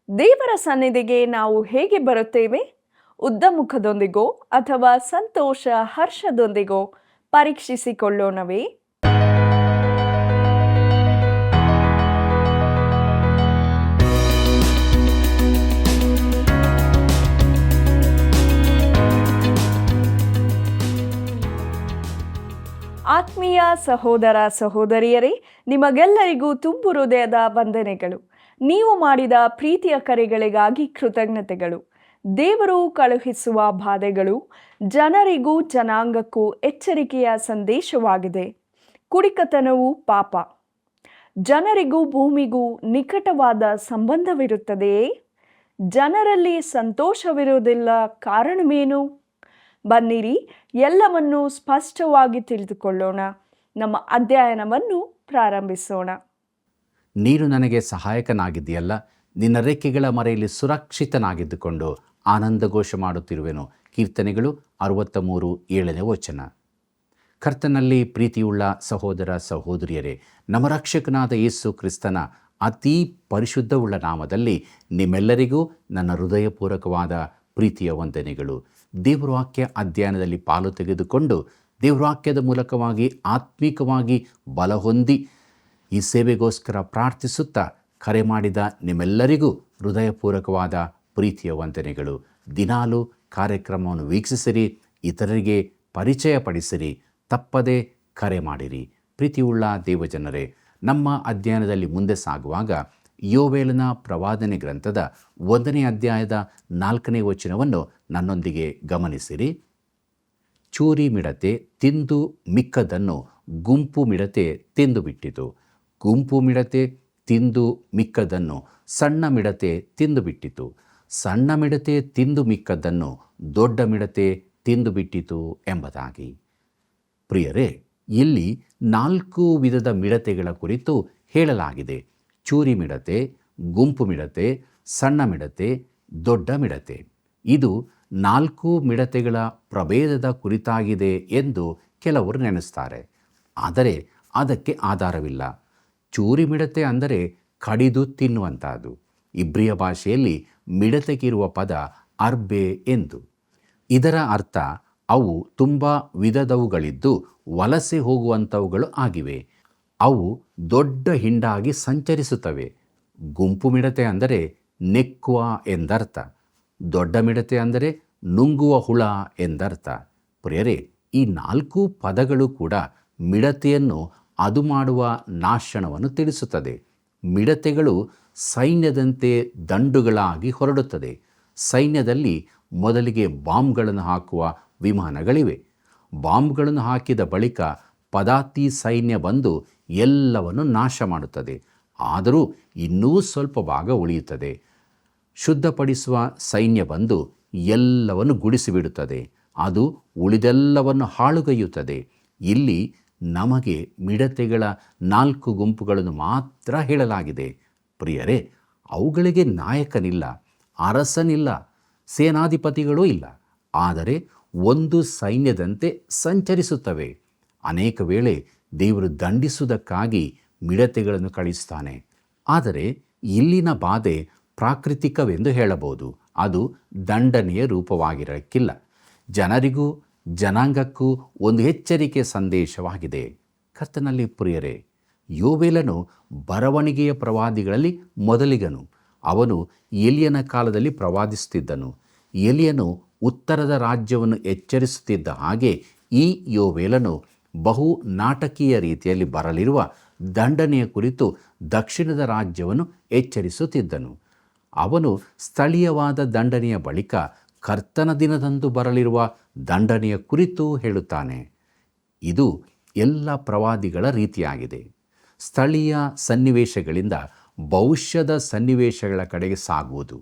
ದೇವರ ಸನ್ನಿಧಿಗೆ ನಾವು ಹೇಗೆ ಬರುತ್ತೇವೆ? ಉದ್ದ ಮುಖದೊಂದಿಗೋ ಅಥವಾ ಸಂತೋಷ, ಹರ್ಷದೊಂದಿಗೋ ಪರೀಕ್ಷಿಸಿಕೊಳ್ಳೋಣವೇ? ಆತ್ಮೀಯ ಸಹೋದರ ಸಹೋದರಿಯರೇ, ನಿಮಗೆಲ್ಲರಿಗೂ ತುಂಬು ಹೃದಯದ ವಂದನೆಗಳು. ನೀವು ಮಾಡಿದ ಪ್ರೀತಿಯ ಕರೆಗಳಿಗಾಗಿ ಕೃತಜ್ಞತೆಗಳು. ದೇವರು ಕಳುಹಿಸುವ ಬಾಧೆಗಳು ಜನರಿಗೂ ಜನಾಂಗಕ್ಕೂ ಎಚ್ಚರಿಕೆಯ ಸಂದೇಶವಾಗಿದೆ. ಕುಡಿಕತನವು ಪಾಪ. ಜನರಿಗೂ ಭೂಮಿಗೂ ನಿಕಟವಾದ ಸಂಬಂಧವಿರುತ್ತದೆಯೇ? ಜನರಲ್ಲಿ ಸಂತೋಷವಿರುವುದಿಲ್ಲ, ಕಾರಣವೇನು? ಬನ್ನಿರಿ, ಎಲ್ಲವನ್ನೂ ಸ್ಪಷ್ಟವಾಗಿ ತಿಳಿದುಕೊಳ್ಳೋಣ. ನಮ್ಮ ಅಧ್ಯಯನವನ್ನು ಪ್ರಾರಂಭಿಸೋಣ. ನೀನು ನನಗೆ ಸಹಾಯಕನಾಗಿದ್ದೀಯಲ್ಲ, ನಿನ್ನ ರೆಕ್ಕೆಗಳ ಮರೆಯಲ್ಲಿ ಸುರಕ್ಷಿತನಾಗಿದ್ದುಕೊಂಡು ಆನಂದಘೋಷ ಮಾಡುತ್ತಿರುವೆನು. ಕೀರ್ತನೆಗಳು 63:7 ವಚನ. ಕರ್ತನಲ್ಲಿ ಪ್ರೀತಿಯುಳ್ಳ ಸಹೋದರ ಸಹೋದರಿಯರೇ, ನಮ್ಮ ರಕ್ಷಕನಾದ ಯೇಸು ಕ್ರಿಸ್ತನ ಅತೀ ಪರಿಶುದ್ಧವುಳ್ಳ ನಾಮದಲ್ಲಿ ನಿಮ್ಮೆಲ್ಲರಿಗೂ ನನ್ನ ಹೃದಯಪೂರ್ವಕವಾದ ಪ್ರೀತಿಯ ವಂದನೆಗಳು. ದೇವರ ವಾಕ್ಯ ಅಧ್ಯಯನದಲ್ಲಿ ಪಾಲು ತೆಗೆದುಕೊಂಡು ದೇವರ ವಾಕ್ಯದ ಮೂಲಕವಾಗಿ ಆತ್ಮಿಕವಾಗಿ ಬಲ ಹೊಂದಿ ಈ ಸೇವೆಗೋಸ್ಕರ ಪ್ರಾರ್ಥಿಸುತ್ತಾ ಕರೆ ಮಾಡಿದ ನಿಮ್ಮೆಲ್ಲರಿಗೂ ಹೃದಯಪೂರ್ವಕವಾದ ಪ್ರೀತಿಯ ವಂದನೆಗಳು. ದಿನಾಲು ಕಾರ್ಯಕ್ರಮವನ್ನು ವೀಕ್ಷಿಸಿರಿ, ಇತರರಿಗೆ ಪರಿಚಯ ಪಡಿಸಿರಿ, ತಪ್ಪದೆ ಕರೆ ಮಾಡಿರಿ. ಪ್ರೀತಿಯುಳ್ಳ ದೇವಜನರೇ, ನಮ್ಮ ಅಧ್ಯಯನದಲ್ಲಿ ಮುಂದೆ ಸಾಗುವಾಗ ಯೋವೇಲನ ಪ್ರವಾದನೆ ಗ್ರಂಥದ 1ನೇ ಅಧ್ಯಾಯದ 4ನೇ ವಚನವನ್ನು ನನ್ನೊಂದಿಗೆ ಗಮನಿಸಿರಿ. ಚೂರಿ ಮಿಡತೆ ತಿಂದು ಮಿಕ್ಕದನ್ನು ಗುಂಪು ಮಿಡತೆ ತಿಂದು ಬಿಟ್ಟಿತು. ಗುಂಪು ಮಿಡತೆ ತಿಂದು ಮಿಕ್ಕದನ್ನು ಸಣ್ಣ ಮಿಡತೆ ತಿಂದು ಬಿಟ್ಟಿತು. ಸಣ್ಣ ಮಿಡತೆ ತಿಂದು ಮಿಕ್ಕದನ್ನು ದೊಡ್ಡ ಮಿಡತೆ ತಿಂದು ಬಿಟ್ಟಿತು ಎಂಬುದಾಗಿ. ಪ್ರಿಯರೇ, ಇಲ್ಲಿ 4 ವಿಧದ ಮಿಡತೆಗಳ ಕುರಿತು ಹೇಳಲಾಗಿದೆ. ಚೂರಿ ಮಿಡತೆ, ಗುಂಪು ಮಿಡತೆ, ಸಣ್ಣ ಮಿಡತೆ, ದೊಡ್ಡ ಮಿಡತೆ. ಇದು 4 ಮಿಡತೆಗಳ ಪ್ರಭೇದದ ಕುರಿತಾಗಿದೆ ಎಂದು ಕೆಲವರು ನೆನೆಸ್ತಾರೆ. ಆದರೆ ಅದಕ್ಕೆ ಆಧಾರವಿಲ್ಲ. ಚೂರಿ ಮಿಡತೆ ಅಂದರೆ ಕಡಿದು ತಿನ್ನುವಂಥದ್ದು. ಇಬ್ರಿಯ ಭಾಷೆಯಲ್ಲಿ ಮಿಡತೆಗಿರುವ ಪದ ಅರ್ಬೆ ಎಂದು. ಇದರ ಅರ್ಥ ಅವು ತುಂಬ ವಿಧದವುಗಳಿದ್ದು ವಲಸೆ ಹೋಗುವಂಥವುಗಳು ಆಗಿವೆ. ಅವು ದೊಡ್ಡ ಹಿಂಡಾಗಿ ಸಂಚರಿಸುತ್ತವೆ. ಗುಂಪು ಮಿಡತೆ ಅಂದರೆ ನೆಕ್ಕುವ ಎಂದರ್ಥ. ದೊಡ್ಡ ಮಿಡತೆ ಅಂದರೆ ನುಂಗುವ ಹುಳ ಎಂದರ್ಥ. ಪ್ರಿಯರೇ, ಈ 4 ಪದಗಳು ಕೂಡ ಮಿಡತೆಯನ್ನು ಅದು ಮಾಡುವ ನಾಶನವನ್ನು ತಿಳಿಸುತ್ತದೆ. ಮಿಡತೆಗಳು ಸೈನ್ಯದಂತೆ ದಂಡುಗಳಾಗಿ ಹೊರಡುತ್ತದೆ. ಸೈನ್ಯದಲ್ಲಿ ಮೊದಲಿಗೆ ಬಾಂಬ್ಗಳನ್ನು ಹಾಕುವ ವಿಮಾನಗಳಿವೆ. ಬಾಂಬ್ಗಳನ್ನು ಹಾಕಿದ ಬಳಿಕ ಪದಾತಿ ಸೈನ್ಯ ಬಂದು ಎಲ್ಲವನ್ನು ನಾಶ ಮಾಡುತ್ತದೆ. ಆದರೂ ಇನ್ನೂ ಸ್ವಲ್ಪ ಭಾಗ ಉಳಿಯುತ್ತದೆ. ಶುದ್ಧಪಡಿಸುವ ಸೈನ್ಯ ಬಂದು ಎಲ್ಲವನ್ನು ಗುಡಿಸಿಬಿಡುತ್ತದೆ. ಅದು ಉಳಿದೆಲ್ಲವನ್ನು ಹಾಳುಗೈಯುತ್ತದೆ. ಇಲ್ಲಿ ನಮಗೆ ಮಿಡತೆಗಳ 4 ಗುಂಪುಗಳನ್ನು ಮಾತ್ರ ಹೇಳಲಾಗಿದೆ. ಪ್ರಿಯರೇ, ಅವುಗಳಿಗೆ ನಾಯಕನಿಲ್ಲ, ಅರಸನಿಲ್ಲ, ಸೇನಾಧಿಪತಿಗಳೂ ಇಲ್ಲ. ಆದರೆ ಒಂದು ಸೈನ್ಯದಂತೆ ಸಂಚರಿಸುತ್ತವೆ. ಅನೇಕ ವೇಳೆ ದೇವರು ದಂಡಿಸುವುದಕ್ಕಾಗಿ ಮಿಡತೆಗಳನ್ನು ಕಳಿಸ್ತಾನೆ. ಆದರೆ ಇಲ್ಲಿನ ಬಾಧೆ ಪ್ರಾಕೃತಿಕವೆಂದು ಹೇಳಬಹುದು. ಅದು ದಂಡನೆಯ ರೂಪವಾಗಿರಕ್ಕಿಲ್ಲ. ಜನರಿಗೂ ಜನಾಂಗಕ್ಕೂ ಒಂದು ಎಚ್ಚರಿಕೆ ಸಂದೇಶವಾಗಿದೆ. ಕರ್ತನಲ್ಲಿ ಪ್ರಿಯರೇ, ಯೋವೇಲನು ಬರವಣಿಗೆಯ ಪ್ರವಾದಿಗಳಲ್ಲಿ ಮೊದಲಿಗನು. ಅವನು ಎಲಿಯನ ಕಾಲದಲ್ಲಿ ಪ್ರವಾದಿಸುತ್ತಿದ್ದನು. ಎಲಿಯನು ಉತ್ತರದ ರಾಜ್ಯವನ್ನು ಎಚ್ಚರಿಸುತ್ತಿದ್ದ ಹಾಗೆ ಈ ಯೋವೇಲನು ಬಹು ನಾಟಕೀಯ ರೀತಿಯಲ್ಲಿ ಬರಲಿರುವ ದಂಡನೆಯ ಕುರಿತು ದಕ್ಷಿಣದ ರಾಜ್ಯವನ್ನು ಎಚ್ಚರಿಸುತ್ತಿದ್ದನು. ಅವನು ಸ್ಥಳೀಯವಾದ ದಂಡನೆಯ ಬಳಿಕ ಕರ್ತನ ದಿನದಂದು ಬರಲಿರುವ ದಂಡನೆಯ ಕುರಿತು ಹೇಳುತ್ತಾನೆ. ಇದು ಎಲ್ಲ ಪ್ರವಾದಿಗಳ ರೀತಿಯಾಗಿದೆ. ಸ್ಥಳೀಯ ಸನ್ನಿವೇಶಗಳಿಂದ ಭವಿಷ್ಯದ ಸನ್ನಿವೇಶಗಳ ಕಡೆಗೆ ಸಾಗುವುದು.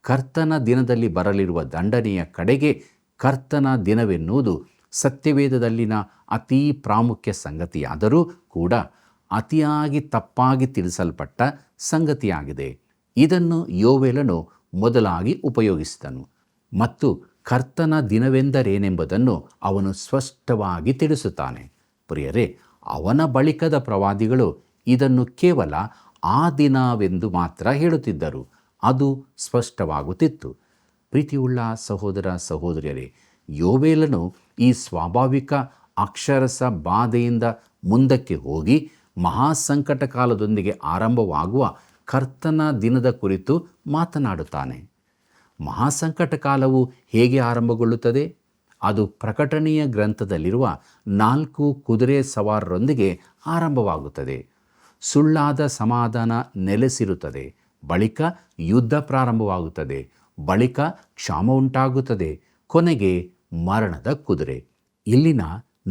ಕರ್ತನ ದಿನದಲ್ಲಿ ಬರಲಿರುವ ದಂಡನೆಯ ಕಡೆಗೆ ಕರ್ತನ ದಿನವೆನ್ನುವುದು ಸತ್ಯವೇದದಲ್ಲಿನ ಅತೀ ಪ್ರಾಮುಖ್ಯ ಸಂಗತಿಯಾದರೂ ಕೂಡ ಅತಿಯಾಗಿ ತಪ್ಪಾಗಿ ತಿಳಿಸಲ್ಪಟ್ಟ ಸಂಗತಿಯಾಗಿದೆ. ಇದನ್ನು ಯೋವೇಲನು ಮೊದಲಾಗಿ ಉಪಯೋಗಿಸಿದನು ಮತ್ತು ಕರ್ತನ ದಿನವೆಂದರೇನೆಂಬುದನ್ನು ಅವನು ಸ್ಪಷ್ಟವಾಗಿ ತಿಳಿಸುತ್ತಾನೆ. ಪ್ರಿಯರೇ, ಅವನ ಬಳಿಕದ ಪ್ರವಾದಿಗಳು ಇದನ್ನು ಕೇವಲ ಆ ದಿನವೆಂದು ಮಾತ್ರ ಹೇಳುತ್ತಿದ್ದರು. ಅದು ಸ್ಪಷ್ಟವಾಗುತ್ತಿತ್ತು. ಪ್ರೀತಿಯುಳ್ಳ ಸಹೋದರ ಸಹೋದರಿಯರೇ, ಯೋವೇಲನು ಈ ಸ್ವಾಭಾವಿಕ ಅಕ್ಷರಸ ಬಾಧೆಯಿಂದ ಮುಂದಕ್ಕೆ ಹೋಗಿ ಮಹಾಸಂಕಟ ಕಾಲದೊಂದಿಗೆ ಆರಂಭವಾಗುವ ಕರ್ತನ ದಿನದ ಕುರಿತು ಮಾತನಾಡುತ್ತಾನೆ. ಮಹಾಸಂಕಟ ಕಾಲವು ಹೇಗೆ ಆರಂಭಗೊಳ್ಳುತ್ತದೆ? ಅದು ಪ್ರಕಟಣೆಯ ಗ್ರಂಥದಲ್ಲಿರುವ 4 ಕುದುರೆ ಸವಾರರೊಂದಿಗೆ ಆರಂಭವಾಗುತ್ತದೆ. ಸುಳ್ಳಾದ ಸಮಾಧಾನ ನೆಲೆಸಿರುತ್ತದೆ. ಬಳಿಕ ಯುದ್ಧ ಪ್ರಾರಂಭವಾಗುತ್ತದೆ. ಬಳಿಕ ಕ್ಷಾಮ ಉಂಟಾಗುತ್ತದೆ. ಕೊನೆಗೆ ಮರಣದ ಕುದುರೆ. ಇಲ್ಲಿನ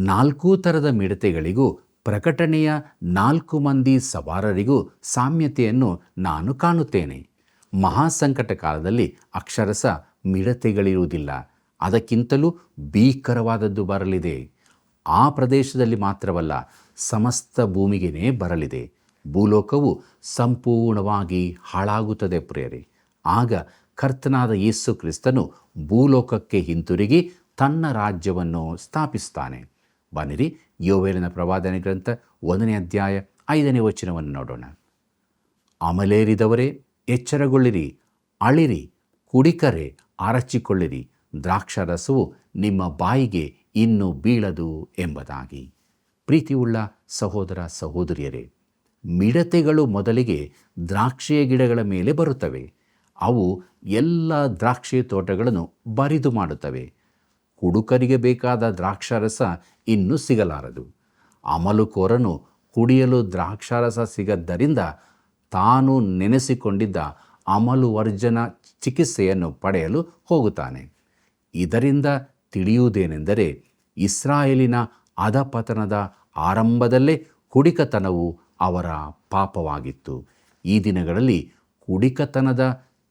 4 ಥರದ ಮಿಡತೆಗಳಿಗೂ ಪ್ರಕಟಣೆಯ 4 ಮಂದಿ ಸವಾರರಿಗೂ ಸಾಮ್ಯತೆಯನ್ನು ನಾನು ಕಾಣುತ್ತೇನೆ. ಮಹಾಸಂಕಟ ಕಾಲದಲ್ಲಿ ಅಕ್ಷರಸ ಮಿಡತೆಗಳಿರುವುದಿಲ್ಲ. ಅದಕ್ಕಿಂತಲೂ ಭೀಕರವಾದದ್ದು ಬರಲಿದೆ. ಆ ಪ್ರದೇಶದಲ್ಲಿ ಮಾತ್ರವಲ್ಲ, ಸಮಸ್ತ ಭೂಮಿಗೆನೇ ಬರಲಿದೆ. ಭೂಲೋಕವು ಸಂಪೂರ್ಣವಾಗಿ ಹಾಳಾಗುತ್ತದೆ ಪ್ರಿಯರೇ. ಆಗ ಕರ್ತನಾದ ಯೇಸು ಕ್ರಿಸ್ತನು ಭೂಲೋಕಕ್ಕೆ ಹಿಂತಿರುಗಿ ತನ್ನ ರಾಜ್ಯವನ್ನು ಸ್ಥಾಪಿಸ್ತಾನೆ. ಬನ್ನಿರಿ, ಯೋವೇಲನ ಪ್ರವಾದನೆ ಗ್ರಂಥ 1ನೇ ಅಧ್ಯಾಯ 5ನೇ ವಚನವನ್ನು ನೋಡೋಣ. ಅಮಲೇರಿದವರೇ, ಎಚ್ಚರಗೊಳ್ಳಿರಿ, ಅಳಿರಿ, ಕುಡಿಕರೆ, ಅರಚಿಕೊಳ್ಳಿರಿ, ದ್ರಾಕ್ಷಾರಸವು ನಿಮ್ಮ ಬಾಯಿಗೆ ಇನ್ನೂ ಬೀಳದು ಎಂಬುದಾಗಿ. ಪ್ರೀತಿಯುಳ್ಳ ಸಹೋದರ ಸಹೋದರಿಯರೇ, ಮಿಡತೆಗಳು ಮೊದಲಿಗೆ ದ್ರಾಕ್ಷಿಯ ಗಿಡಗಳ ಮೇಲೆ ಬರುತ್ತವೆ. ಅವು ಎಲ್ಲ ದ್ರಾಕ್ಷಿ ತೋಟಗಳನ್ನು ಬರಿದು ಮಾಡುತ್ತವೆ. ಕುಡುಕರಿಗೆ ಬೇಕಾದ ದ್ರಾಕ್ಷಾರಸ ಇನ್ನೂ ಸಿಗಲಾರದು. ಅಮಲುಕೋರನು ಕುಡಿಯಲು ದ್ರಾಕ್ಷಾರಸ ಸಿಗದ್ದರಿಂದ ತಾನು ನೆನೆಸಿಕೊಂಡಿದ್ದ ಅಮಲುವರ್ಜನ ಚಿಕಿತ್ಸೆಯನ್ನು ಪಡೆಯಲು ಹೋಗುತ್ತಾನೆ. ಇದರಿಂದ ತಿಳಿಯುವುದೇನೆಂದರೆ, ಇಸ್ರಾಯೇಲಿನ ಅಧಪತನದ ಆರಂಭದಲ್ಲೇ ಕುಡಿಕತನವು ಅವರ ಪಾಪವಾಗಿತ್ತು. ಈ ದಿನಗಳಲ್ಲಿ ಕುಡಿಕತನದ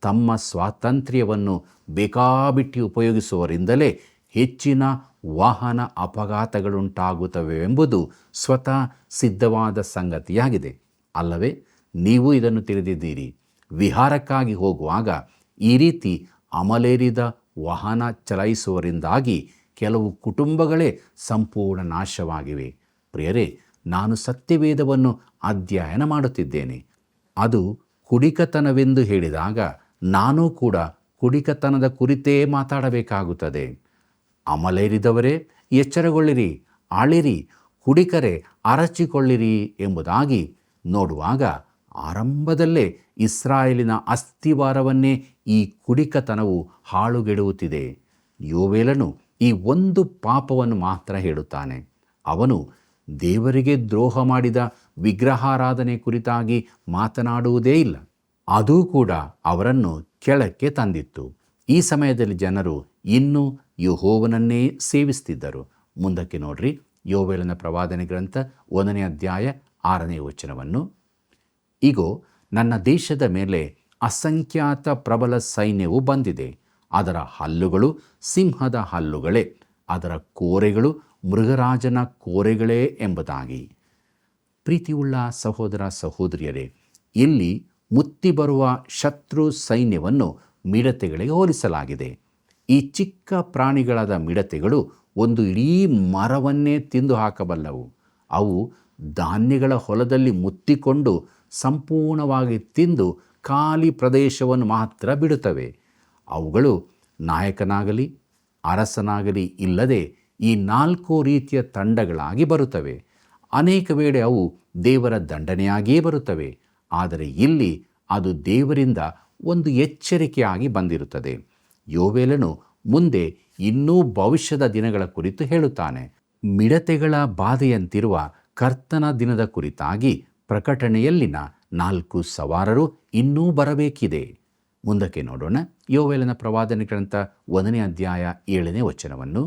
ತಮ್ಮ ಸ್ವಾತಂತ್ರ್ಯವನ್ನು ಬೇಕಾಬಿಟ್ಟಿ ಉಪಯೋಗಿಸುವವರಿಂದಲೇ ಹೆಚ್ಚಿನ ವಾಹನ ಅಪಘಾತಗಳುಂಟಾಗುತ್ತವೆಂಬುದು ಸ್ವತಃ ಸಿದ್ಧವಾದ ಸಂಗತಿಯಾಗಿದೆ ಅಲ್ಲವೇ? ನೀವು ಇದನ್ನು ತಿಳಿದಿದ್ದೀರಿ. ವಿಹಾರಕ್ಕಾಗಿ ಹೋಗುವಾಗ ಈ ರೀತಿ ಅಮಲೇರಿದ ವಾಹನ ಚಲಾಯಿಸುವವರಿಂದಾಗಿ ಕೆಲವು ಕುಟುಂಬಗಳೇ ಸಂಪೂರ್ಣ ನಾಶವಾಗಿವೆ. ಪ್ರಿಯರೇ, ನಾನು ಸತ್ಯವೇದವನ್ನು ಅಧ್ಯಯನ ಮಾಡುತ್ತಿದ್ದೇನೆ. ಅದು ಕುಡಿಕತನವೆಂದು ಹೇಳಿದಾಗ ನಾನೂ ಕೂಡ ಕುಡಿಕತನದ ಕುರಿತೇ ಮಾತಾಡಬೇಕಾಗುತ್ತದೆ. ಅಮಲೇರಿದವರೇ, ಎಚ್ಚರಗೊಳ್ಳಿರಿ, ಅಳಿರಿ, ಕುಡಿಕರೆ, ಅರಚಿಕೊಳ್ಳಿರಿ ಎಂಬುದಾಗಿ ನೋಡುವಾಗ ಆರಂಭದಲ್ಲೇ ಇಸ್ರಾಯೇಲಿನ ಅಸ್ಥಿವಾರವನ್ನೇ ಈ ಕುಡಿಕತನವು ಹಾಳುಗೆಡುವುತ್ತಿದೆ. ಯೋವೇಲನು ಈ ಒಂದು ಪಾಪವನ್ನು ಮಾತ್ರ ಹೇಳುತ್ತಾನೆ. ಅವನು ದೇವರಿಗೆ ದ್ರೋಹ ಮಾಡಿದ ವಿಗ್ರಹಾರಾಧನೆ ಕುರಿತಾಗಿ ಮಾತನಾಡುವುದೇ ಇಲ್ಲ. ಅದೂ ಕೂಡ ಅವರನ್ನು ಕೆಳಕ್ಕೆ ತಂದಿತ್ತು. ಈ ಸಮಯದಲ್ಲಿ ಜನರು ಇನ್ನೂ ಯೆಹೋವನನ್ನೇ ಸೇವಿಸುತ್ತಿದ್ದರು. ಮುಂದಕ್ಕೆ ನೋಡ್ರಿ, ಯೋವೇಲನ ಪ್ರವಾದನೆ ಗ್ರಂಥ 1ನೇ ಅಧ್ಯಾಯ 6ನೇ ವಚನವನ್ನು. ಇಗೋ, ನನ್ನ ದೇಶದ ಮೇಲೆ ಅಸಂಖ್ಯಾತ ಪ್ರಬಲ ಸೈನ್ಯವು ಬಂದಿದೆ. ಅದರ ಹಲ್ಲುಗಳು ಸಿಂಹದ ಹಲ್ಲುಗಳೇ, ಅದರ ಕೋರೆಗಳು ಮೃಗರಾಜನ ಕೋರೆಗಳೇ ಎಂಬುದಾಗಿ. ಪ್ರೀತಿಯುಳ್ಳ ಸಹೋದರ ಸಹೋದರಿಯರೇ, ಇಲ್ಲಿ ಮುತ್ತಿ ಬರುವ ಶತ್ರು ಸೈನ್ಯವನ್ನು ಮಿಡತೆಗಳಿಗೆ ಹೋಲಿಸಲಾಗಿದೆ. ಈ ಚಿಕ್ಕ ಪ್ರಾಣಿಗಳಾದ ಮಿಡತೆಗಳು ಒಂದು ಇಡೀ ಮರವನ್ನೇ ತಿಂದು ಹಾಕಬಲ್ಲವು. ಅವು ಧಾನ್ಯಗಳ ಹೊಲದಲ್ಲಿ ಮುತ್ತಿಕೊಂಡು ಸಂಪೂರ್ಣವಾಗಿ ತಿಂದು ಖಾಲಿ ಪ್ರದೇಶವನ್ನು ಮಾತ್ರ ಬಿಡುತ್ತವೆ. ಅವುಗಳು ನಾಯಕನಾಗಲಿ ಅರಸನಾಗಲಿ ಇಲ್ಲದೆ ಈ 4 ರೀತಿಯ ತಂಡಗಳಾಗಿ ಬರುತ್ತವೆ. ಅನೇಕ ವೇಳೆ ಅವು ದೇವರ ದಂಡನೆಯಾಗಿಯೇ ಬರುತ್ತವೆ. ಆದರೆ ಇಲ್ಲಿ ಅದು ದೇವರಿಂದ ಒಂದು ಎಚ್ಚರಿಕೆಯಾಗಿ ಬಂದಿರುತ್ತದೆ. ಯೋವೇಲನು ಮುಂದೆ ಇನ್ನೂ ಭವಿಷ್ಯದ ದಿನಗಳ ಕುರಿತು ಹೇಳುತ್ತಾನೆ. ಮಿಡತೆಗಳ ಬಾಧೆಯಂತಿರುವ ಕರ್ತನ ದಿನದ ಕುರಿತಾಗಿ ಪ್ರಕಟಣೆಯಲ್ಲಿನ 4 ಸವಾರರು ಇನ್ನೂ ಬರಬೇಕಿದೆ. ಮುಂದಕ್ಕೆ ನೋಡೋಣ. ಯೋವೇಲನ ಪ್ರವಾದನೆ ಗ್ರಂಥ 1ನೇ ಅಧ್ಯಾಯ 7ನೇ ವಚನವನ್ನು.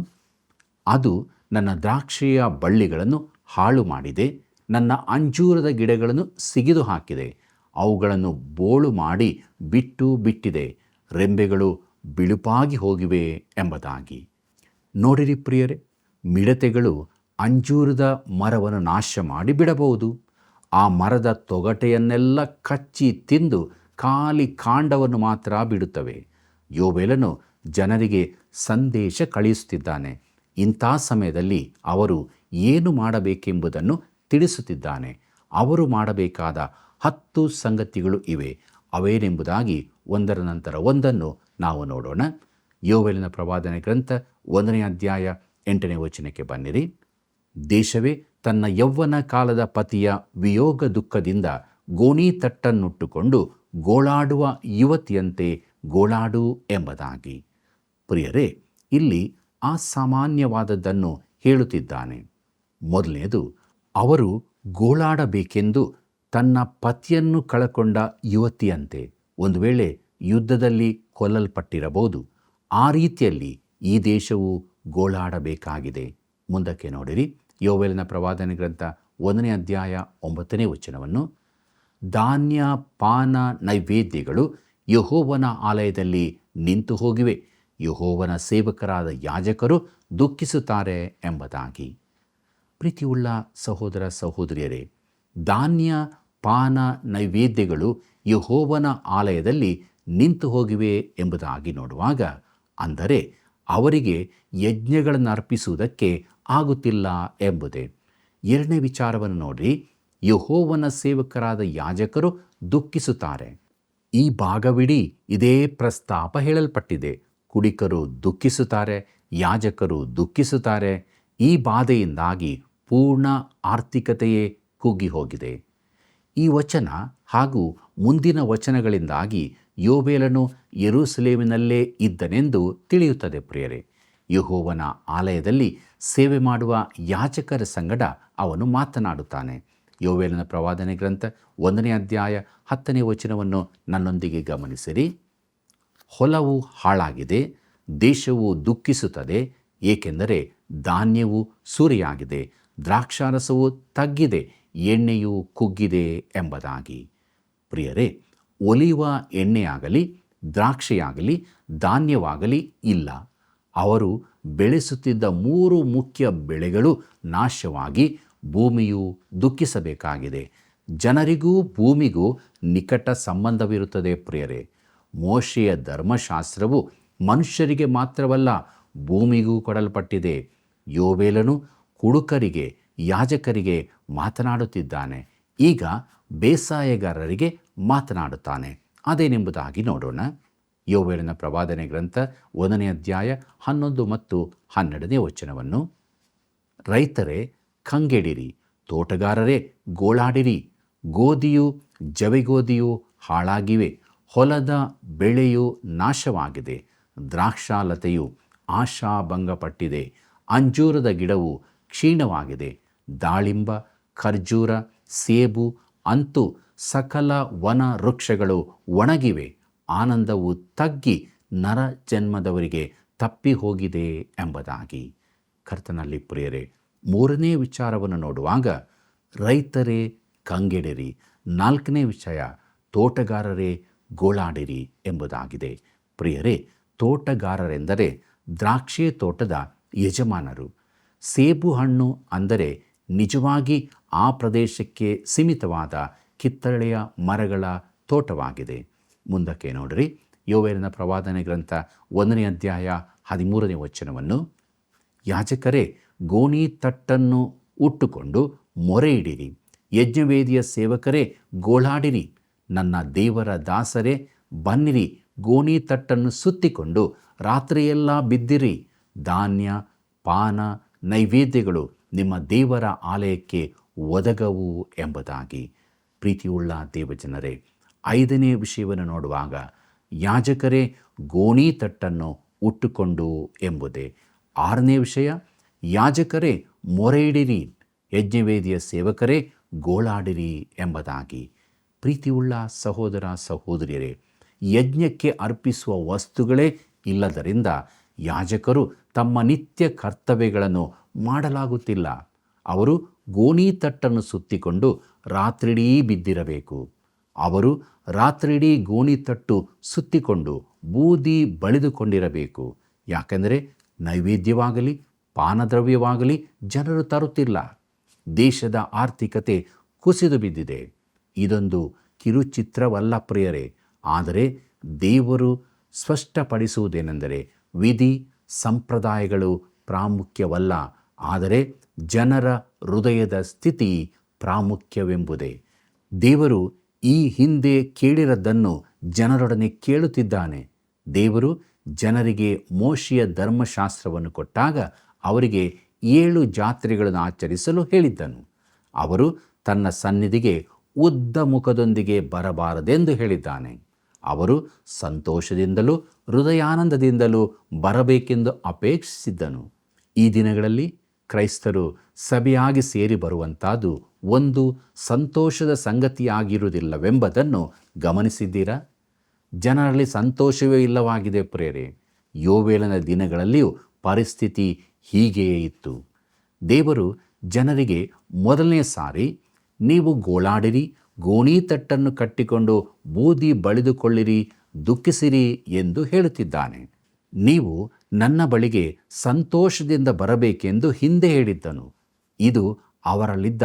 ಅದು ನನ್ನ ದ್ರಾಕ್ಷಿಯ ಬಳ್ಳಿಗಳನ್ನು ಹಾಳು ಮಾಡಿದೆ, ನನ್ನ ಅಂಜೂರದ ಗಿಡಗಳನ್ನು ಸಿಗಿದು ಹಾಕಿದೆ, ಅವುಗಳನ್ನು ಬೋಳು ಮಾಡಿ ಬಿಟ್ಟಿದೆ, ರೆಂಬೆಗಳು ಬಿಳುಪಾಗಿ ಹೋಗಿವೆ ಎಂಬುದಾಗಿ. ನೋಡಿರಿ ಪ್ರಿಯರೇ, ಮಿಡತೆಗಳು ಅಂಜೂರದ ಮರವನ್ನು ನಾಶ ಮಾಡಿ ಬಿಡಬಹುದು. ಆ ಮರದ ತೊಗಟೆಯನ್ನೆಲ್ಲ ಕಚ್ಚಿ ತಿಂದು ಖಾಲಿ ಕಾಂಡವನ್ನು ಮಾತ್ರ ಬಿಡುತ್ತವೆ. ಯೋವೇಲನು ಜನರಿಗೆ ಸಂದೇಶ ಕಳಿಸುತ್ತಿದ್ದಾನೆ. ಇಂಥ ಸಮಯದಲ್ಲಿ ಅವರು ಏನು ಮಾಡಬೇಕೆಂಬುದನ್ನು ತಿಳಿಸುತ್ತಿದ್ದಾನೆ. ಅವರು ಮಾಡಬೇಕಾದ 10 ಸಂಗತಿಗಳು ಇವೆ. ಅವೇನೆಂಬುದಾಗಿ ಒಂದರ ನಂತರ ಒಂದನ್ನು ನಾವು ನೋಡೋಣ. ಯೋವೇಲನ ಪ್ರವಾದನೆ ಗ್ರಂಥ 1ನೇ ಅಧ್ಯಾಯ 8ನೇ ವಚನಕ್ಕೆ ಬನ್ನಿರಿ. ದೇಶವೇ ತನ್ನ ಯೌವನ ಕಾಲದ ಪತಿಯ ವಿಯೋಗ ದುಃಖದಿಂದ ಗೋಣಿ ತಟ್ಟನ್ನುಟ್ಟುಕೊಂಡು ಗೋಳಾಡುವ ಯುವತಿಯಂತೆ ಗೋಳಾಡು ಎಂಬುದಾಗಿ. ಪ್ರಿಯರೇ, ಇಲ್ಲಿ ಅಸಾಮಾನ್ಯವಾದದ್ದನ್ನು ಹೇಳುತ್ತಿದ್ದಾನೆ. ಮೊದಲನೇದು, ಅವರು ಗೋಳಾಡಬೇಕೆಂದು ತನ್ನ ಪತಿಯನ್ನು ಕಳಕೊಂಡ ಯುವತಿಯಂತೆ. ಒಂದು ವೇಳೆ ಯುದ್ಧದಲ್ಲಿ ಕೊಲ್ಲಲ್ಪಟ್ಟಿರಬಹುದು. ಆ ರೀತಿಯಲ್ಲಿ ಈ ದೇಶವು ಗೋಳಾಡಬೇಕಾಗಿದೆ. ಮುಂದಕ್ಕೆ ನೋಡಿರಿ, ಯೋವೇಲನ ಪ್ರವಾದನೆ ಗ್ರಂಥ 1ನೇ ಅಧ್ಯಾಯ 9ನೇ ವಚನವನ್ನು. ಧಾನ್ಯ ಪಾನ ನೈವೇದ್ಯಗಳು ಯೆಹೋವನ ಆಲಯದಲ್ಲಿ ನಿಂತು ಹೋಗಿವೆ, ಯೆಹೋವನ ಸೇವಕರಾದ ಯಾಜಕರು ದುಃಖಿಸುತ್ತಾರೆ ಎಂಬುದಾಗಿ. ಪ್ರೀತಿಯುಳ್ಳ ಸಹೋದರ ಸಹೋದರಿಯರೇ, ಧಾನ್ಯ ಪಾನ ನೈವೇದ್ಯಗಳು ಯೆಹೋವನ ಆಲಯದಲ್ಲಿ ನಿಂತು ಹೋಗಿವೆ ಎಂಬುದಾಗಿ ನೋಡುವಾಗ, ಅಂದರೆ ಅವರಿಗೆ ಯಜ್ಞಗಳನ್ನು ಅರ್ಪಿಸುವುದಕ್ಕೆ ಆಗುತ್ತಿಲ್ಲ ಎಂಬುದೇ. ಎರಡನೇ ವಿಚಾರವನ್ನು ನೋಡಿ, ಯೆಹೋವನ ಸೇವಕರಾದ ಯಾಜಕರು ದುಃಖಿಸುತ್ತಾರೆ. ಈ ಭಾಗವಿಡೀ ಇದೇ ಪ್ರಸ್ತಾಪ ಹೇಳಲ್ಪಟ್ಟಿದೆ. ಕುಡಿಕರು ದುಃಖಿಸುತ್ತಾರೆ, ಯಾಜಕರು ದುಃಖಿಸುತ್ತಾರೆ. ಈ ಬಾಧೆಯಿಂದಾಗಿ ಪೂರ್ಣ ಆರ್ಥಿಕತೆಯೇ ಕುಗ್ಗಿ ಹೋಗಿದೆ. ಈ ವಚನ ಹಾಗೂ ಮುಂದಿನ ವಚನಗಳಿಂದಾಗಿ ಯೋಬೇಲನು ಯೆರೂಸಲೇಮಿನಲ್ಲೇ ಇದ್ದನೆಂದು ತಿಳಿಯುತ್ತದೆ. ಪ್ರಿಯರೇ, ಯೆಹೋವನ ಆಲಯದಲ್ಲಿ ಸೇವೆ ಮಾಡುವ ಯಾಜಕರ ಸಂಗಡ ಅವನು ಮಾತನಾಡುತ್ತಾನೆ. ಯೋವೇಲನ ಪ್ರವಾದನೆ ಗ್ರಂಥ 1ನೇ ಅಧ್ಯಾಯ 10ನೇ ವಚನವನ್ನು ನನ್ನೊಂದಿಗೆ ಗಮನಿಸಿರಿ. ಹೊಲವು ಹಾಳಾಗಿದೆ, ದೇಶವು ದುಃಖಿಸುತ್ತದೆ, ಏಕೆಂದರೆ ಧಾನ್ಯವು ಸೂರೆಯಾಗಿದೆ, ದ್ರಾಕ್ಷಾರಸವು ತಗ್ಗಿದೆ, ಎಣ್ಣೆಯು ಕುಗ್ಗಿದೆ ಎಂಬುದಾಗಿ. ಪ್ರಿಯರೇ, ಒಲಿವ ಎಣ್ಣೆಯಾಗಲಿ ದ್ರಾಕ್ಷಿಯಾಗಲಿ ಧಾನ್ಯವಾಗಲಿ ಇಲ್ಲ. ಅವರು ಬೆಳೆಸುತ್ತಿದ್ದ 3 ಮುಖ್ಯ ಬೆಳೆಗಳು ನಾಶವಾಗಿ ಭೂಮಿಯು ದುಃಖಿಸಬೇಕಾಗಿದೆ. ಜನರಿಗೂ ಭೂಮಿಗೂ ನಿಕಟ ಸಂಬಂಧವಿರುತ್ತದೆ. ಪ್ರಿಯರೇ, ಮೋಶೆಯ ಧರ್ಮಶಾಸ್ತ್ರವು ಮನುಷ್ಯರಿಗೆ ಮಾತ್ರವಲ್ಲ, ಭೂಮಿಗೂ ಕೊಡಲ್ಪಟ್ಟಿದೆ. ಯೋವೇಲನು ಕುಡುಕರಿಗೆ ಯಾಜಕರಿಗೆ ಮಾತನಾಡುತ್ತಿದ್ದಾನೆ. ಈಗ ಬೇಸಾಯಗಾರರಿಗೆ ಮಾತನಾಡುತ್ತಾನೆ. ಅದೇನೆಂಬುದಾಗಿ ನೋಡೋಣ. ಯೋವೇಲನ ಪ್ರವಾದನೆ ಗ್ರಂಥ 1ನೇ ಅಧ್ಯಾಯ 11 ಮತ್ತು 12ನೇ ವಚನವನ್ನು. ರೈತರೇ ಕಂಗೆಡಿರಿ, ತೋಟಗಾರರೇ ಗೋಳಾಡಿರಿ. ಗೋಧಿಯು ಜವೆಗೋಧಿಯು ಹಾಳಾಗಿವೆ, ಹೊಲದ ಬೆಳೆಯು ನಾಶವಾಗಿದೆ, ದ್ರಾಕ್ಷಾಲತೆಯು ಆಶಾಭಂಗಪಟ್ಟಿದೆ, ಅಂಜೂರದ ಗಿಡವು ಕ್ಷೀಣವಾಗಿದೆ, ದಾಳಿಂಬ ಖರ್ಜೂರ ಸೇಬು ಅಂತೂ ಸಕಲ ವನ ವೃಕ್ಷಗಳು ಒಣಗಿವೆ, ಆನಂದವು ತಗ್ಗಿ ನರ ಜನ್ಮದವರಿಗೆ ತಪ್ಪಿ ಹೋಗಿದೆ ಎಂಬುದಾಗಿ. ಕರ್ತನಲ್ಲಿ ಪ್ರಿಯರೇ, 3ನೇ ವಿಚಾರವನ್ನು ನೋಡುವಾಗ ರೈತರೇ ಕಂಗೆಡಿರಿ, 4ನೇ ವಿಷಯ ತೋಟಗಾರರೇ ಗೋಳಾಡಿರಿ ಎಂಬುದಾಗಿದೆ. ಪ್ರಿಯರೇ, ತೋಟಗಾರರೆಂದರೆ ದ್ರಾಕ್ಷಿ ತೋಟದ ಯಜಮಾನರು. ಸೇಬು ಹಣ್ಣು ಅಂದರೆ ನಿಜವಾಗಿ ಆ ಪ್ರದೇಶಕ್ಕೆ ಸೀಮಿತವಾದ ಕಿತ್ತಳೆಯ ಮರಗಳ ತೋಟವಾಗಿದೆ. ಮುಂದಕ್ಕೆ ನೋಡ್ರಿ, ಯೋವೇಲನ ಪ್ರವಾದನೆ ಗ್ರಂಥ 1ನೇ ಅಧ್ಯಾಯ 13ನೇ ವಚನವನ್ನು. ಯಾಜಕರೇ ಗೋಣಿ ತಟ್ಟನ್ನು ಉಟ್ಟುಕೊಂಡು ಮೊರೆ ಇಡಿರಿ, ಯಜ್ಞವೇದಿಯ ಸೇವಕರೇ ಗೋಳಾಡಿರಿ, ನನ್ನ ದೇವರ ದಾಸರೇ ಬನ್ನಿರಿ, ಗೋಣಿ ತಟ್ಟನ್ನು ಸುತ್ತಿಕೊಂಡು ರಾತ್ರಿಯೆಲ್ಲ ಬಿದ್ದಿರಿ. ಧಾನ್ಯ ಪಾನ ನೈವೇದ್ಯಗಳು ನಿಮ್ಮ ದೇವರ ಆಲಯಕ್ಕೆ ಒದಗವು ಎಂಬುದಾಗಿ. ಪ್ರೀತಿಯುಳ್ಳ ದೇವಜನರೇ, 5ನೇ ವಿಷಯವನ್ನು ನೋಡುವಾಗ ಯಾಜಕರೇ ಗೋಣಿ ತಟ್ಟನ್ನು ಉಟ್ಟುಕೊಂಡು ಎಂಬುದೇ. 6ನೇ ವಿಷಯ ಯಾಜಕರೇ ಮೊರೆಯಿಡಿರಿ, ಯಜ್ಞವೇದಿಯ ಸೇವಕರೇ ಗೋಳಾಡಿರಿ ಎಂಬುದಾಗಿ. ಪ್ರೀತಿಯುಳ್ಳ ಸಹೋದರ ಸಹೋದರಿಯರೇ, ಯಜ್ಞಕ್ಕೆ ಅರ್ಪಿಸುವ ವಸ್ತುಗಳೇ ಇಲ್ಲದರಿಂದ ಯಾಜಕರು ತಮ್ಮ ನಿತ್ಯ ಕರ್ತವ್ಯಗಳನ್ನು ಮಾಡಲಾಗುತ್ತಿಲ್ಲ. ಅವರು ಗೋಣಿ ತಟ್ಟನ್ನು ಸುತ್ತಿಕೊಂಡು ರಾತ್ರಿಡೀ ಬಿದ್ದಿರಬೇಕು. ಅವರು ರಾತ್ರಿಡೀ ಗೋಣಿ ತಟ್ಟು ಸುತ್ತಿಕೊಂಡು ಬೂದಿ ಬಳಿದುಕೊಂಡಿರಬೇಕು. ಯಾಕೆಂದರೆ ನೈವೇದ್ಯವಾಗಲಿ ಪಾನದ್ರವ್ಯವಾಗಲಿ ಜನರು ತರುತ್ತಿಲ್ಲ. ದೇಶದ ಆರ್ಥಿಕತೆ ಕುಸಿದು ಬಿದ್ದಿದೆ. ಇದೊಂದು ಕಿರುಚಿತ್ರವಲ್ಲ ಪ್ರಿಯರೇ, ಆದರೆ ದೇವರು ಸ್ಪಷ್ಟಪಡಿಸುವುದೇನೆಂದರೆ ವಿಧಿ ಸಂಪ್ರದಾಯಗಳು ಪ್ರಾಮುಖ್ಯವಲ್ಲ, ಆದರೆ ಜನರ ಹೃದಯದ ಸ್ಥಿತಿ ಪ್ರಾಮುಖ್ಯವೆಂಬುದೇ. ದೇವರು ಈ ಹಿಂದೆ ಕೇಳಿರದ್ದನ್ನು ಜನರೊಡನೆ ಕೇಳುತ್ತಿದ್ದಾನೆ. ದೇವರು ಜನರಿಗೆ ಮೋಶೆಯ ಧರ್ಮಶಾಸ್ತ್ರವನ್ನು ಕೊಟ್ಟಾಗ ಅವರಿಗೆ 7 ಜಾತ್ರೆಗಳನ್ನು ಆಚರಿಸಲು ಹೇಳಿದ್ದನು. ಅವರು ತನ್ನ ಸನ್ನಿಧಿಗೆ ಉದ್ದ ಮುಖದೊಂದಿಗೆ ಬರಬಾರದೆಂದು ಹೇಳಿದ್ದಾನೆ. ಅವರು ಸಂತೋಷದಿಂದಲೂ ಹೃದಯಾನಂದದಿಂದಲೂ ಬರಬೇಕೆಂದು ಅಪೇಕ್ಷಿಸಿದ್ದನು. ಈ ದಿನಗಳಲ್ಲಿ ಕ್ರೈಸ್ತರು ಸಭೆಯಾಗಿ ಸೇರಿ ಬರುವಂಥದ್ದು ಒಂದು ಸಂತೋಷದ ಸಂಗತಿಯಾಗಿರುವುದಿಲ್ಲವೆಂಬುದನ್ನು ಗಮನಿಸಿದ್ದೀರಾ? ಜನರಲ್ಲಿ ಸಂತೋಷವೇ ಇಲ್ಲವಾಗಿದೆ ಪ್ರೇರೆ. ಯೋವೇಲನ ದಿನಗಳಲ್ಲಿಯೂ ಪರಿಸ್ಥಿತಿ ಹೀಗೆಯೇ ಇತ್ತು. ದೇವರು ಜನರಿಗೆ ಮೊದಲನೇ ಸಾರಿ ನೀವು ಗೋಳಾಡಿರಿ, ಗೋಣಿತಟ್ಟನ್ನು ಕಟ್ಟಿಕೊಂಡು ಬೂದಿ ಬಳಿದುಕೊಳ್ಳಿರಿ, ದುಃಖಿಸಿರಿ ಎಂದು ಹೇಳುತ್ತಿದ್ದಾನೆ. ನೀವು ನನ್ನ ಬಳಿಗೆ ಸಂತೋಷದಿಂದ ಬರಬೇಕೆಂದು ಹಿಂದೆ ಹೇಳಿದ್ದನು. ಇದು ಅವರಲ್ಲಿದ್ದ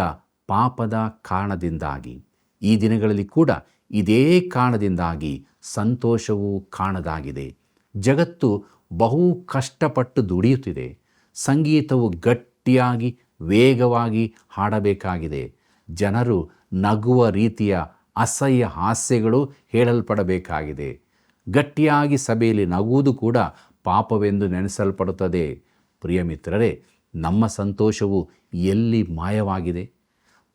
ಪಾಪದ ಕಾರಣದಿಂದಾಗಿ. ಈ ದಿನಗಳಲ್ಲಿ ಕೂಡ ಇದೇ ಕಾರಣದಿಂದಾಗಿ ಸಂತೋಷವು ಕಾಣದಾಗಿದೆ. ಜಗತ್ತು ಬಹು ಕಷ್ಟಪಟ್ಟು ದುಡಿಯುತ್ತಿದೆ. ಸಂಗೀತವು ಗಟ್ಟಿಯಾಗಿ ವೇಗವಾಗಿ ಹಾಡಬೇಕಾಗಿದೆ. ಜನರು ನಗುವ ರೀತಿಯ ಅಸಹ್ಯ ಹಾಸ್ಯಗಳು ಹೇಳಲ್ಪಡಬೇಕಾಗಿದೆ. ಗಟ್ಟಿಯಾಗಿ ಸಭೆಯಲ್ಲಿ ನಗುವುದು ಕೂಡ ಪಾಪವೆಂದು ನೆನೆಸಲ್ಪಡುತ್ತದೆ. ಪ್ರಿಯ ಮಿತ್ರರೇ, ನಮ್ಮ ಸಂತೋಷವು ಎಲ್ಲಿ ಮಾಯವಾಗಿದೆ?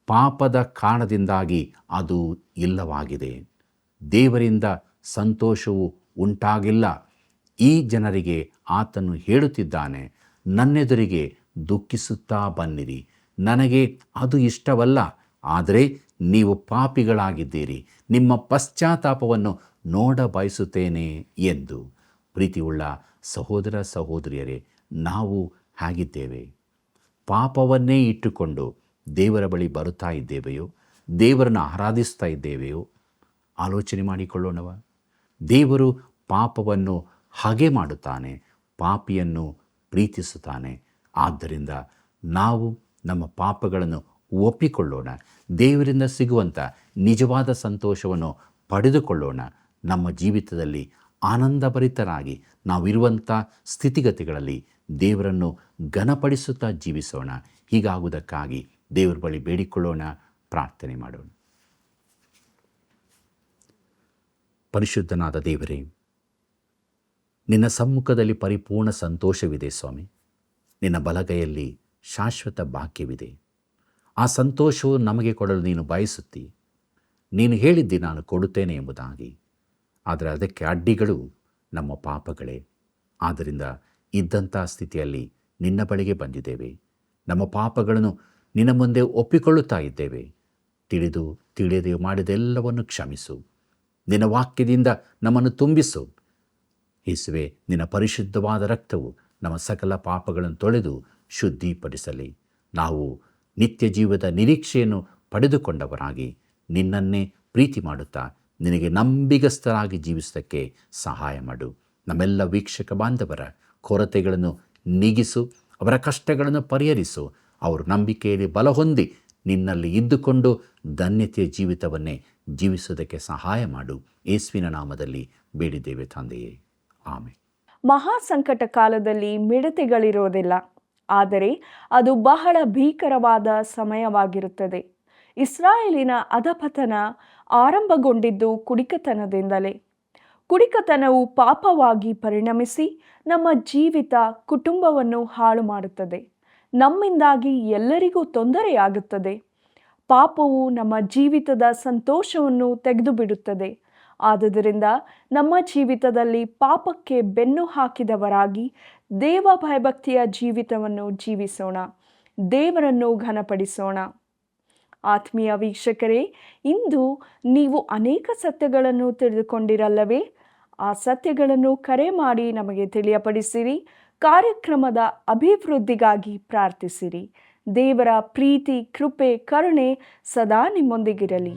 ಪಾಪದ ಕಾರಣದಿಂದಾಗಿ ಅದು ಇಲ್ಲವಾಗಿದೆ. ದೇವರಿಂದ ಸಂತೋಷವು ಉಂಟಾಗಿಲ್ಲ. ಈ ಜನರಿಗೆ ಆತನು ಹೇಳುತ್ತಿದ್ದಾನೆ, ನನ್ನೆದುರಿಗೆ ದುಃಖಿಸುತ್ತಾ ಬನ್ನಿರಿ, ನನಗೆ ಅದು ಇಷ್ಟವಲ್ಲ. ಆದರೆ ನೀವು ಪಾಪಿಗಳಾಗಿದ್ದೀರಿ, ನಿಮ್ಮ ಪಶ್ಚಾತ್ತಾಪವನ್ನು ನೋಡ ಬಯಸುತ್ತೇನೆ ಎಂದು. ಪ್ರೀತಿಯುಳ್ಳ ಸಹೋದರ ಸಹೋದರಿಯರೇ, ನಾವು ಹಾಗಿದ್ದೇವೆ. ಪಾಪವನ್ನೇ ಇಟ್ಟುಕೊಂಡು ದೇವರ ಬಳಿ ಬರುತ್ತಾ ಇದ್ದೇವೆಯೋ? ದೇವರನ್ನು ಆರಾಧಿಸ್ತಾ ಇದ್ದೇವೆಯೋ? ಆಲೋಚನೆ ಮಾಡಿಕೊಳ್ಳೋಣವ. ದೇವರು ಪಾಪವನ್ನು ಹಾಗೆ ಮಾಡುತ್ತಾನೆ, ಪಾಪಿಯನ್ನು ಪ್ರೀತಿಸುತ್ತಾನೆ. ಆದ್ದರಿಂದ ನಾವು ನಮ್ಮ ಪಾಪಗಳನ್ನು ಒಪ್ಪಿಕೊಳ್ಳೋಣ. ದೇವರಿಂದ ಸಿಗುವಂಥ ನಿಜವಾದ ಸಂತೋಷವನ್ನು ಪಡೆದುಕೊಳ್ಳೋಣ. ನಮ್ಮ ಜೀವಿತದಲ್ಲಿ ಆನಂದಭರಿತರಾಗಿ ನಾವಿರುವಂಥ ಸ್ಥಿತಿಗತಿಗಳಲ್ಲಿ ದೇವರನ್ನು ಘನಪಡಿಸುತ್ತಾ ಜೀವಿಸೋಣ. ಹೀಗಾಗುವುದಕ್ಕಾಗಿ ದೇವರ ಬಳಿ ಬೇಡಿಕೊಳ್ಳೋಣ, ಪ್ರಾರ್ಥನೆ ಮಾಡೋಣ. ಪರಿಶುದ್ಧನಾದ ದೇವರೇ, ನಿನ್ನ ಸಮ್ಮುಖದಲ್ಲಿ ಪರಿಪೂರ್ಣ ಸಂತೋಷವಿದೆ ಸ್ವಾಮಿ. ನಿನ್ನ ಬಲಗೈಯಲ್ಲಿ ಶಾಶ್ವತ ಭಾಗ್ಯವಿದೆ. ಆ ಸಂತೋಷವು ನಮಗೆ ಕೊಡಲು ನೀನು ಬಯಸುತ್ತಿ. ನೀನು ಹೇಳಿದ್ದಿ ನಾನು ಕೊಡುತ್ತೇನೆ ಎಂಬುದಾಗಿ. ಆದರೆ ಅದಕ್ಕೆ ಅಡ್ಡಿಗಳು ನಮ್ಮ ಪಾಪಗಳೇ. ಆದ್ದರಿಂದ ಇದ್ದಂಥ ಸ್ಥಿತಿಯಲ್ಲಿ ನಿನ್ನ ಬಳಿಗೆ ಬಂದಿದ್ದೇವೆ. ನಮ್ಮ ಪಾಪಗಳನ್ನು ನಿನ್ನ ಮುಂದೆ ಒಪ್ಪಿಕೊಳ್ಳುತ್ತಾ ಇದ್ದೇವೆ. ತಿಳಿದು ತಿಳಿಯದೆ ಮಾಡಿದೆಲ್ಲವನ್ನು ಕ್ಷಮಿಸು. ನಿನ್ನ ವಾಕ್ಯದಿಂದ ನಮ್ಮನ್ನು ತುಂಬಿಸು. ಯೇಸುವೆ, ನಿನ್ನ ಪರಿಶುದ್ಧವಾದ ರಕ್ತವು ನಮ್ಮ ಸಕಲ ಪಾಪಗಳನ್ನು ತೊಳೆದು ಶುದ್ಧಿಪಡಿಸಲಿ. ನಾವು ನಿತ್ಯ ಜೀವದ ನಿರೀಕ್ಷೆಯನ್ನು ಪಡೆದುಕೊಂಡವರಾಗಿ ನಿನ್ನನ್ನೇ ಪ್ರೀತಿ ಮಾಡುತ್ತಾ ನಿನಗೆ ನಂಬಿಗಸ್ತರಾಗಿ ಜೀವಿಸುವುದಕ್ಕೆ ಸಹಾಯ ಮಾಡು. ನಮ್ಮೆಲ್ಲ ವೀಕ್ಷಕ ಬಾಂಧವರ ಕೊರತೆಗಳನ್ನು ನೀಗಿಸು, ಅವರ ಕಷ್ಟಗಳನ್ನು ಪರಿಹರಿಸು. ಅವರು ನಂಬಿಕೆಯಲ್ಲಿ ಬಲಹೊಂದಿ ನಿನ್ನಲ್ಲಿ ಇದ್ದುಕೊಂಡು ಧನ್ಯತೆಯ ಜೀವಿತವನ್ನೇ ಜೀವಿಸುವುದಕ್ಕೆ ಸಹಾಯ ಮಾಡು. ಯೇಸುವಿನ ನಾಮದಲ್ಲಿ ಬೇಡಿದ್ದೇವೆ ತಂದೆಯೇ, ಆಮೆನ್. ಮಹಾ ಸಂಕಟ ಕಾಲದಲ್ಲಿ ಮಿಡತೆಗಳಿರೋದಿಲ್ಲ, ಆದರೆ ಅದು ಬಹಳ ಭೀಕರವಾದ ಸಮಯವಾಗಿರುತ್ತದೆ. ಇಸ್ರಾಯೇಲಿನ ಅಧಪತನ ಆರಂಭಗೊಂಡಿದ್ದು ಕುಡಿಕತನದಿಂದಲೇ. ಕುಡಿಕತನವು ಪಾಪವಾಗಿ ಪರಿಣಮಿಸಿ ನಮ್ಮ ಜೀವಿತ, ಕುಟುಂಬವನ್ನು ಹಾಳು ಮಾಡುತ್ತದೆ. ನಮ್ಮಿಂದಾಗಿ ಎಲ್ಲರಿಗೂ ತೊಂದರೆಯಾಗುತ್ತದೆ. ಪಾಪವು ನಮ್ಮ ಜೀವಿತದ ಸಂತೋಷವನ್ನು ತೆಗೆದುಬಿಡುತ್ತದೆ. ಆದುದರಿಂದ ನಮ್ಮ ಜೀವಿತದಲ್ಲಿ ಪಾಪಕ್ಕೆ ಬೆನ್ನು ಹಾಕಿದವರಾಗಿ ದೇವ ಭಯಭಕ್ತಿಯ ಜೀವಿತವನ್ನು ಜೀವಿಸೋಣ. ದೇವರನ್ನು ಘನಪಡಿಸೋಣ. ಆತ್ಮೀಯ ವೀಕ್ಷಕರೇ, ಇಂದು ನೀವು ಅನೇಕ ಸತ್ಯಗಳನ್ನು ತಿಳಿದುಕೊಂಡಿರಲ್ಲವೇ? ಆ ಸತ್ಯಗಳನ್ನು ಕರೆ ಮಾಡಿ ನಮಗೆ ತಿಳಿಯಪಡಿಸಿರಿ. ಕಾರ್ಯಕ್ರಮದ ಅಭಿವೃದ್ಧಿಗಾಗಿ ಪ್ರಾರ್ಥಿಸಿರಿ. ದೇವರ ಪ್ರೀತಿ, ಕೃಪೆ, ಕರುಣೆ ಸದಾ ನಿಮ್ಮೊಂದಿಗಿರಲಿ.